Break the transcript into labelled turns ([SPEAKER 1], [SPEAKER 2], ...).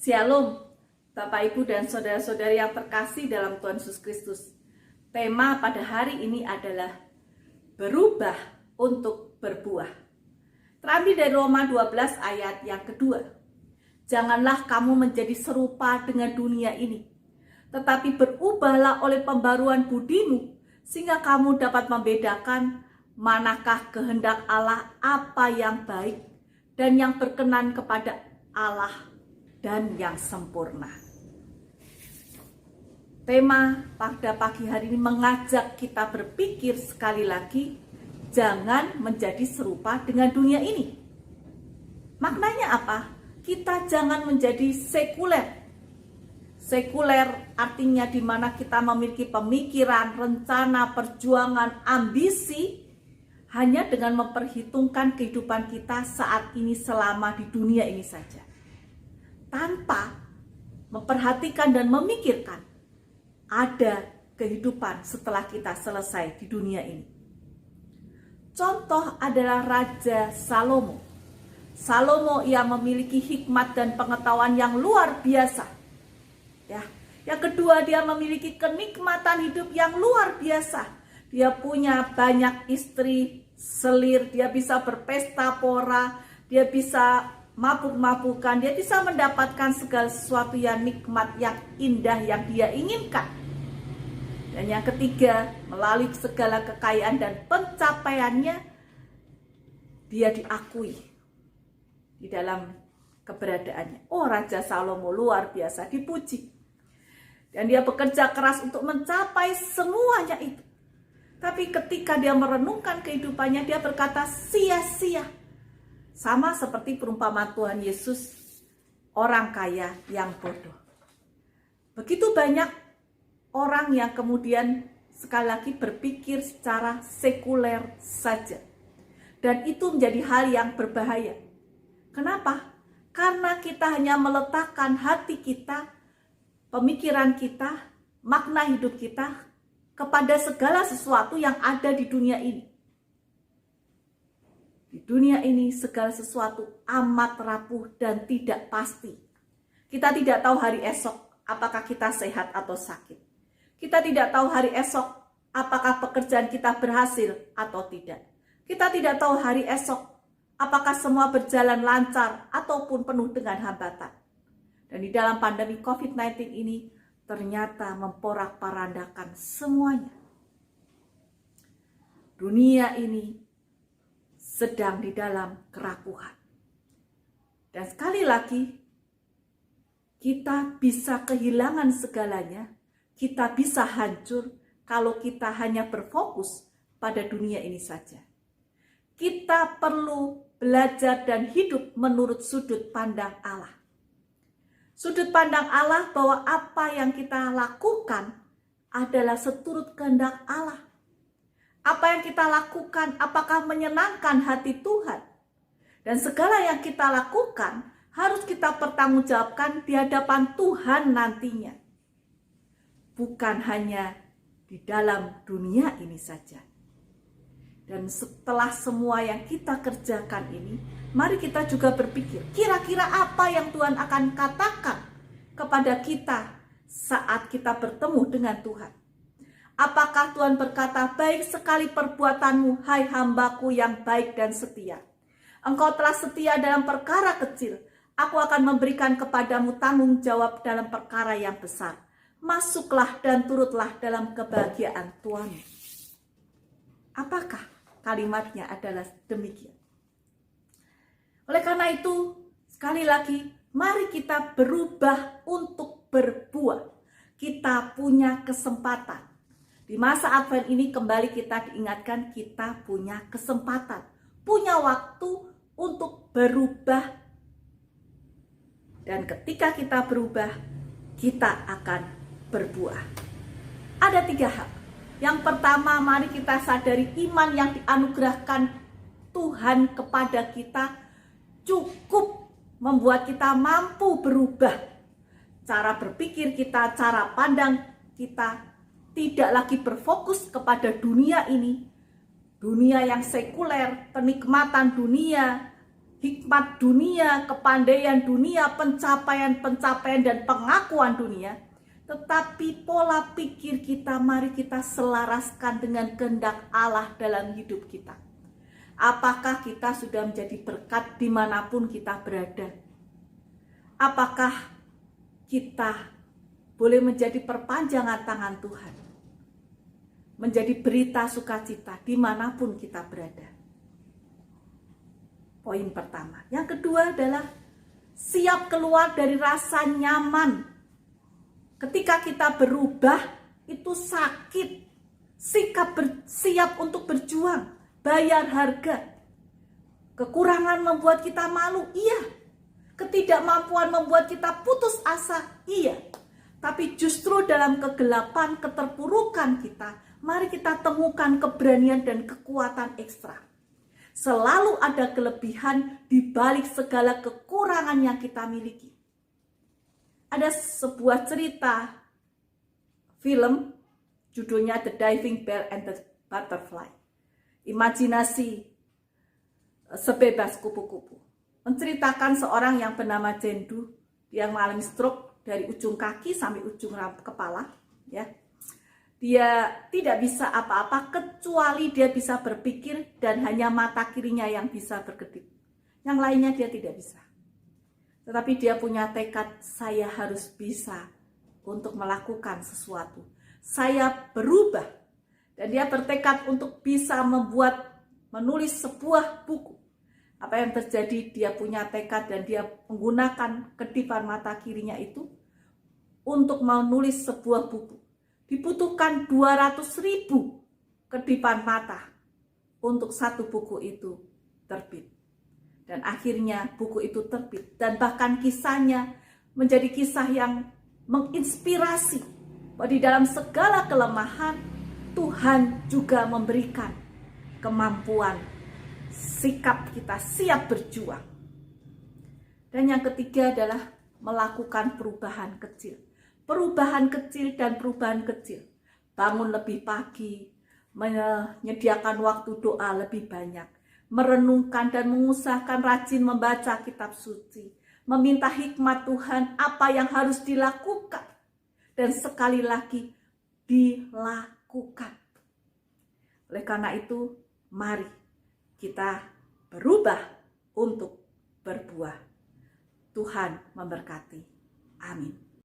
[SPEAKER 1] Shalom, Bapak Ibu dan saudara-saudari yang terkasih dalam Tuhan Yesus Kristus. Tema pada hari ini adalah berubah untuk berbuah. Terambil dari Roma 12 ayat yang kedua. Janganlah kamu menjadi serupa dengan dunia ini, tetapi berubahlah oleh pembaruan budimu, sehingga kamu dapat membedakan manakah kehendak Allah, apa yang baik dan yang berkenan kepada Allah dan yang sempurna. Tema pada pagi hari ini mengajak kita berpikir sekali lagi, jangan menjadi serupa dengan dunia ini. Maknanya apa? Kita jangan menjadi sekuler. Sekuler artinya di mana kita memiliki pemikiran, rencana, perjuangan, ambisi hanya dengan memperhitungkan kehidupan kita saat ini selama di dunia ini saja, tanpa memperhatikan dan memikirkan ada kehidupan setelah kita selesai di dunia ini. Contoh adalah Raja Salomo. Salomo yang memiliki hikmat dan pengetahuan yang luar biasa. Ya. Yang kedua, dia memiliki kenikmatan hidup yang luar biasa. Dia punya banyak istri, selir, dia bisa berpesta pora, dia bisa mabuk-mabukan, dia bisa mendapatkan segala sesuatu yang nikmat, yang indah, yang dia inginkan. Dan yang ketiga, melalui segala kekayaan dan pencapaiannya, dia diakui di dalam keberadaannya. Oh, Raja Salomo luar biasa, dipuji. Dan dia bekerja keras untuk mencapai semuanya itu. Tapi ketika dia merenungkan kehidupannya, dia berkata sia-sia. Sama seperti perumpamaan Tuhan Yesus, orang kaya yang bodoh. Begitu banyak orang yang kemudian sekali lagi berpikir secara sekuler saja. Dan itu menjadi hal yang berbahaya. Kenapa? Karena kita hanya meletakkan hati kita, pemikiran kita, makna hidup kita kepada segala sesuatu yang ada di dunia ini. Di dunia ini segala sesuatu amat rapuh dan tidak pasti. Kita tidak tahu hari esok apakah kita sehat atau sakit. Kita tidak tahu hari esok apakah pekerjaan kita berhasil atau tidak. Kita tidak tahu hari esok apakah semua berjalan lancar ataupun penuh dengan hambatan. Dan di dalam pandemi COVID-19 ini ternyata memporak-parandakan semuanya. Dunia ini sedang di dalam kerapuhan. Dan sekali lagi, kita bisa kehilangan segalanya, kita bisa hancur kalau kita hanya berfokus pada dunia ini saja. Kita perlu belajar dan hidup menurut sudut pandang Allah. Sudut pandang Allah bahwa apa yang kita lakukan adalah seturut kehendak Allah. Apa yang kita lakukan, apakah menyenangkan hati Tuhan? Dan segala yang kita lakukan harus kita pertanggungjawabkan di hadapan Tuhan nantinya. Bukan hanya di dalam dunia ini saja. Dan setelah semua yang kita kerjakan ini, mari kita juga berpikir, kira-kira apa yang Tuhan akan katakan kepada kita saat kita bertemu dengan Tuhan. Apakah Tuhan berkata, baik sekali perbuatanmu, hai hambaku yang baik dan setia. Engkau telah setia dalam perkara kecil, aku akan memberikan kepadamu tanggung jawab dalam perkara yang besar. Masuklah dan turutlah dalam kebahagiaan Tuhan. Apakah kalimatnya adalah demikian? Oleh karena itu, sekali lagi, mari kita berubah untuk berbuah. Kita punya kesempatan. Di masa Advent ini kembali kita diingatkan kita punya kesempatan, punya waktu untuk berubah. Dan ketika kita berubah, kita akan berbuah. Ada 3 hal. Yang pertama, mari kita sadari iman yang dianugerahkan Tuhan kepada kita cukup membuat kita mampu berubah. Cara berpikir kita, cara pandang kita tidak lagi berfokus kepada dunia ini, dunia yang sekuler, kenikmatan dunia, hikmat dunia, kepandaian dunia, pencapaian-pencapaian dan pengakuan dunia, tetapi pola pikir kita mari kita selaraskan dengan kehendak Allah dalam hidup kita. Apakah kita sudah menjadi berkat dimanapun kita berada? Apakah kita boleh menjadi perpanjangan tangan Tuhan? Menjadi berita sukacita dimanapun kita berada. Poin pertama. Yang kedua adalah siap keluar dari rasa nyaman. Ketika kita berubah, itu sakit. Siap untuk berjuang, bayar harga. Kekurangan membuat kita malu, iya. Ketidakmampuan membuat kita putus asa, iya. Tapi justru dalam kegelapan, keterpurukan kita, mari kita temukan keberanian dan kekuatan ekstra. Selalu ada kelebihan di balik segala kekurangan yang kita miliki. Ada sebuah cerita film, judulnya The Diving Bell and the Butterfly. Imajinasi sebebas kupu-kupu. Menceritakan seorang yang bernama Jendu, dia mengalami stroke dari ujung kaki sampai ujung kepala, ya. Dia tidak bisa apa-apa kecuali dia bisa berpikir dan hanya mata kirinya yang bisa berkedip. Yang lainnya dia tidak bisa. Tetapi dia punya tekad, saya harus bisa untuk melakukan sesuatu. Saya berubah. Dan dia bertekad untuk bisa menulis sebuah buku. Apa yang terjadi, dia punya tekad dan dia menggunakan kedipan mata kirinya itu untuk menulis sebuah buku. Dibutuhkan 200.000 kedipan mata untuk satu buku itu terbit. Dan akhirnya buku itu terbit. Dan bahkan kisahnya menjadi kisah yang menginspirasi. Bahwa di dalam segala kelemahan, Tuhan juga memberikan kemampuan, sikap kita siap berjuang. Dan yang ketiga adalah melakukan perubahan kecil. Perubahan kecil dan perubahan kecil. Bangun lebih pagi, menyediakan waktu doa lebih banyak, merenungkan dan mengusahakan rajin membaca kitab suci, meminta hikmat Tuhan apa yang harus dilakukan, dan sekali lagi dilakukan. Oleh karena itu, mari kita berubah untuk berbuah. Tuhan memberkati. Amin.